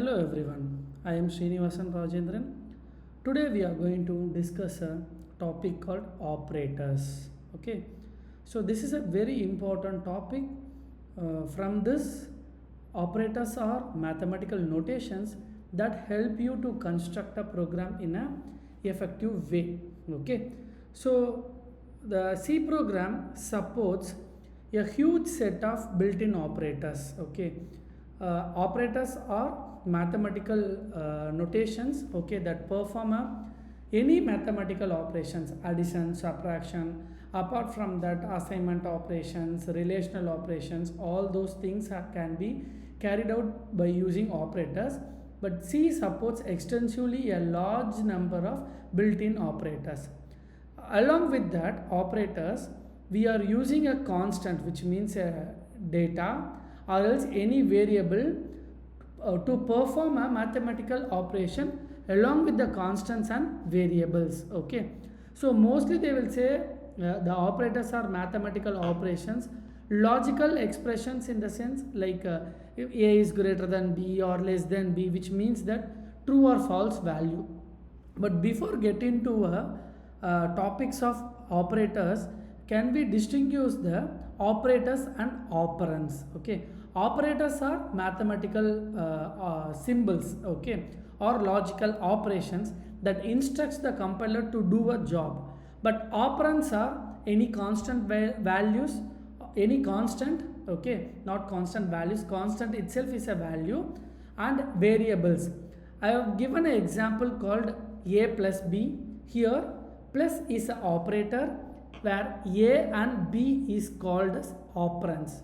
Hello everyone, I am Srinivasan Rajendran. Today we are going to discuss a topic called operators. Okay, so this is a very important topic. From this, operators are mathematical notations that help you to construct a program in a effective way. Okay, so the C program supports a huge set of built-in operators. Okay, operators are mathematical notations, okay, that perform any mathematical operations, addition, subtraction. Apart from that, assignment operations, relational operations, all those things can be carried out by using operators. But C supports extensively a large number of built-in operators. Along with that operators, we are using a constant, which means a data or else any variable to perform a mathematical operation along with the constants and variables. Okay, so mostly they will say the operators are mathematical operations, logical expressions, in the sense like if a is greater than b or less than b, which means that true or false value. But before getting to topics of operators, can we distinguish the operators and operands? Okay, operators are mathematical symbols, okay, or logical operations that instructs the compiler to do a job. But operands are any constant values, any constant, okay, not constant values, constant itself is a value, and variables. I have given an example called a plus b. Here plus is an operator where a and b is called as operands.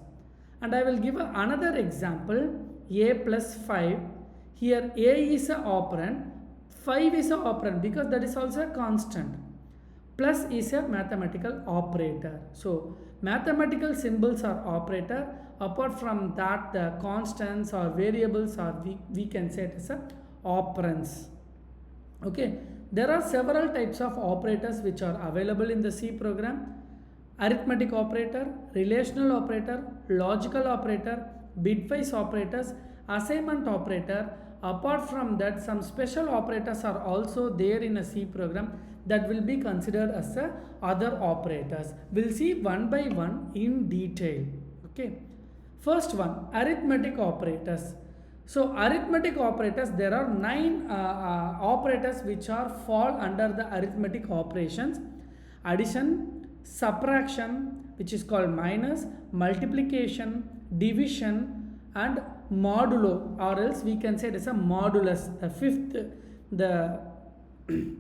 And I will give another example, a plus 5. Here a is an operand, 5 is an operand because that is also a constant. Plus is a mathematical operator. So mathematical symbols are operator. Apart from that, the constants or variables are we can say it as a operands. Okay, there are several types of operators which are available in the C program: arithmetic operator, relational operator, logical operator, bitwise operators, assignment operator. Apart from that, some special operators are also there in a C program that will be considered as a other operators. We'll see one by one in detail. Okay, first one, arithmetic operators. So arithmetic operators, there are 9 operators which are fall under the arithmetic operations: addition, subtraction, which is called minus, multiplication, division, and modulo, or else we can say it as a modulus. The fifth, the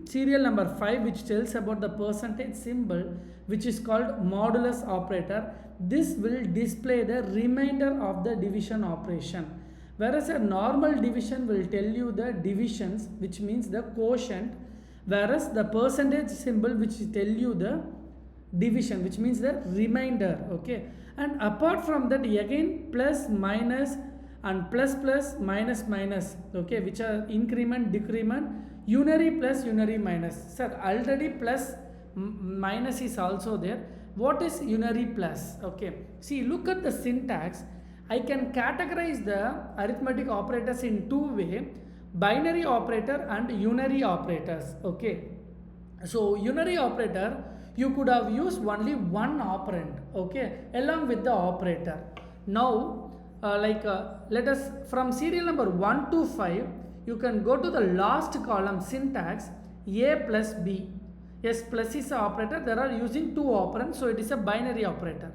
serial number 5, which tells about the percentage symbol, which is called modulus operator. This will display the remainder of the division operation, whereas a normal division will tell you the divisions, which means the quotient, whereas the percentage symbol which tell you the division, which means the remainder. Okay, and apart from that, again plus, minus, and plus plus, minus minus, okay, which are increment, decrement, unary plus, unary minus. Sir, already plus minus is also there. What is unary plus? Okay, see, look at the syntax. I can categorize the arithmetic operators in two ways: binary operator and unary operators. Okay, so unary operator, you could have used only one operand, okay, along with the operator. Now let us, from serial number 1 to 5, you can go to the last column syntax, a plus b. Yes, plus is an operator, there are using two operands, so it is a binary operator.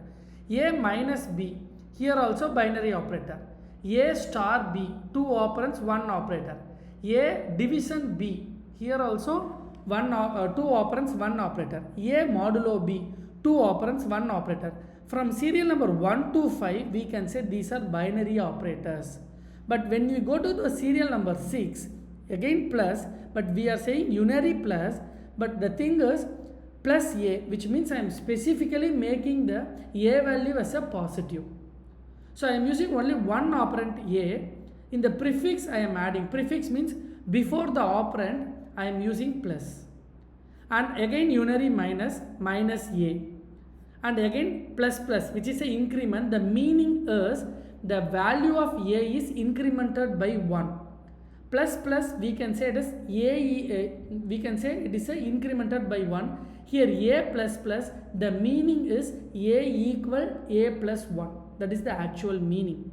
A minus b, here also binary operator. A star b, two operands, one operator. A division b, here also two operands, one operator. A modulo b, two operands, one operator. From serial number 1 to 5, we can say these are binary operators. But when you go to the serial number 6, again plus, but we are saying unary plus. But the thing is plus a, which means I am specifically making the a value as a positive. So I am using only one operand a. In the prefix I am adding. Prefix means before the operand I am using plus. And again unary minus, minus a. And again plus plus, which is an increment. The meaning is the value of a is incremented by 1. Plus plus we can say it is we can say it is incremented by 1. Here a plus plus, the meaning is a equal a plus 1. That is the actual meaning.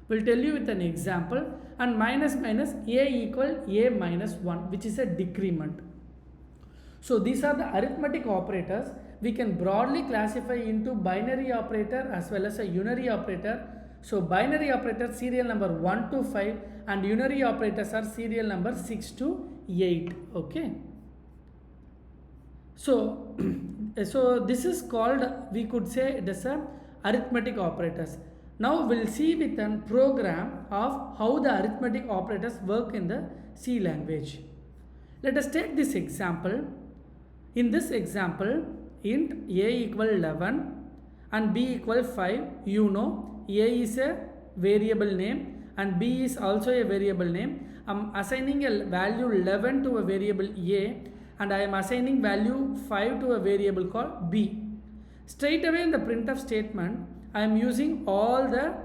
We'll tell you with an example. And minus minus a equal a minus 1, which is a decrement. So these are the arithmetic operators. We can broadly classify into binary operator as well as a unary operator. So binary operator serial number 1 to 5 and unary operators are serial number 6 to 8. Okay. So, so this is called, we could say it is a arithmetic operators. Now we'll see with a program of how the arithmetic operators work in the C language. Let us take this example. In this example, int a equal 11 and b equal 5, you know a is a variable name and b is also a variable name. I am assigning a value 11 to a variable a and I am assigning value 5 to a variable called b. Straight away in the printf statement, I am using all the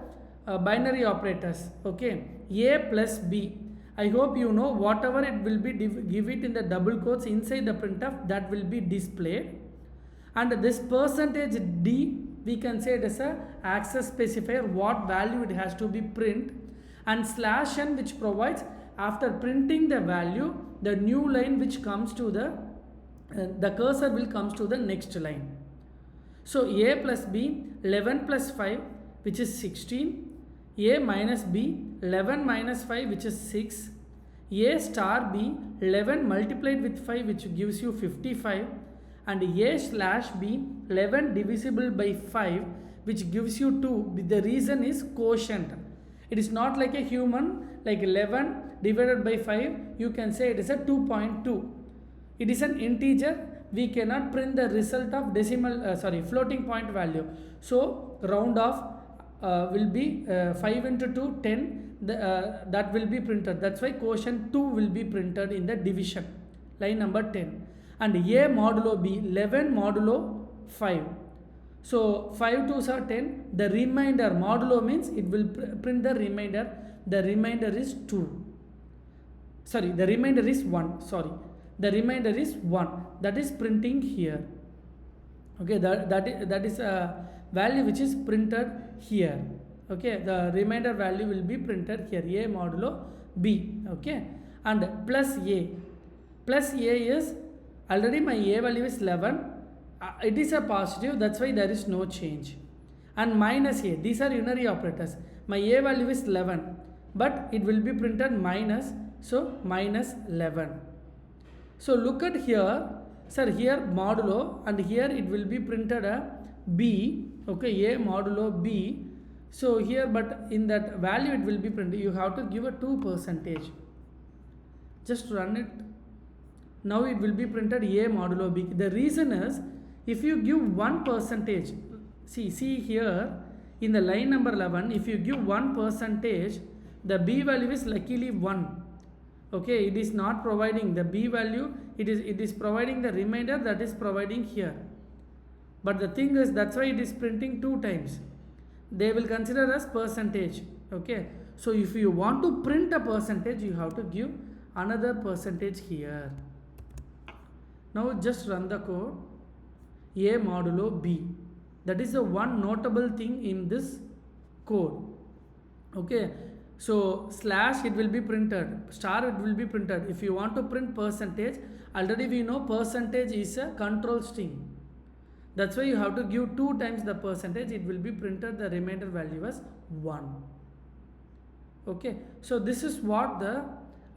binary operators. Okay, a plus b. I hope you know whatever it will be, give it in the double quotes inside the printf, that will be displayed. And this percentage d, we can say it is a access specifier, what value it has to be print, and slash n, which provides after printing the value, the new line which comes to the cursor will comes to the next line. So a plus b, 11 plus 5, which is 16, a minus b, 11 minus 5, which is 6, a star b, 11 multiplied with 5, which gives you 55, and a slash b, 11 divisible by 5, which gives you 2. The reason is quotient. It is not like a human, like 11 divided by 5, you can say it is a 2.2. It is an integer. We cannot print the result of floating point value. So round off will be 5 into 2, 10. That will be printed. That's why quotient 2 will be printed in the division, line number 10. And a modulo b, 11 modulo 5. So 5 2s are 10. The remainder, modulo means it will print the remainder. The remainder is 2. Sorry, the remainder is 1. Sorry. The remainder is 1. That is printing here. Okay, that is a value which is printed here. Okay, the remainder value will be printed here, a modulo b. Okay, and plus a. Plus a is, already my a value is 11. It is a positive, that's why there is no change. And minus a, these are unary operators. My a value is 11, but it will be printed minus, so minus 11. So look at here, sir, here modulo, and here it will be printed a b, okay, a modulo b. So here, but in that value it will be printed, you have to give a 2%. Just run it. Now it will be printed a modulo b. The reason is, if you give 1%, see here in the line number 11, if you give 1%, the b value is luckily 1. Okay, it is not providing the b value, it is providing the remainder, that is providing here. But the thing is, that's why it is printing 2 times. They will consider as percentage. Okay, so if you want to print a percentage, you have to give another percentage here. Now just run the code, a modulo b. That is the one notable thing in this code. Okay, so slash it will be printed, star it will be printed. If you want to print percentage, already we know percentage is a control string. That's why you have to give 2 times the percentage, it will be printed, the remainder value as 1. Okay, so this is what the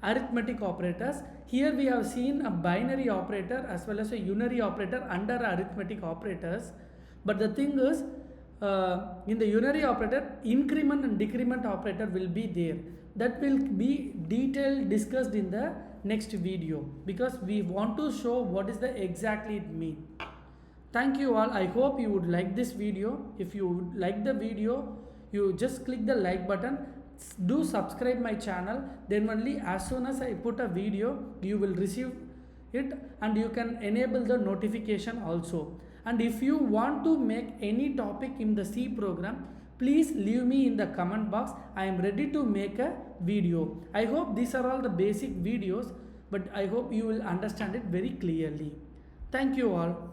arithmetic operators. Here we have seen a binary operator as well as a unary operator under arithmetic operators. But the thing is, in the unary operator, increment and decrement operator will be there. That will be detailed discussed in the next video, because we want to show what is the exactly it mean. Thank you all. I hope you would like this video. If you would like the video, you just click the like button. Do subscribe my channel. Then only as soon as I put a video, you will receive it, and you can enable the notification also. And if you want to make any topic in the C program, please leave me in the comment box. I am ready to make a video. I hope these are all the basic videos, but I hope you will understand it very clearly. Thank you all.